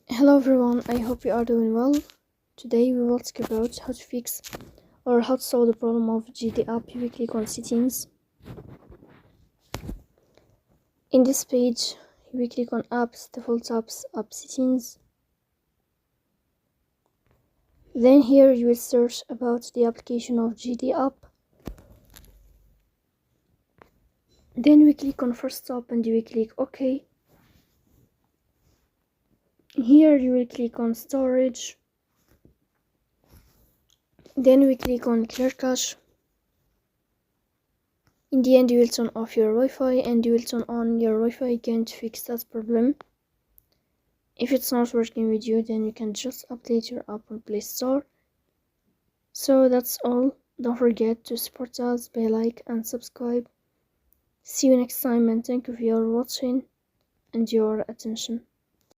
Hello everyone, I hope you are doing well. Today we will talk about how to fix or how to solve the problem of GD app. You will click on settings. In this page, you will click on apps, default apps, app settings. Then here you will search about the application of GD app. Then we click on first stop and you will click OK. Here you will click on storage. Then we click on clear cache. In the end, you will turn off your Wi-Fi and you will turn on your Wi-Fi again to fix that problem. If it's not working with you, then you can just update your app on Play Store. So that's all. Don't forget to support us by like and subscribe. See you next time and thank you for your watching and your attention.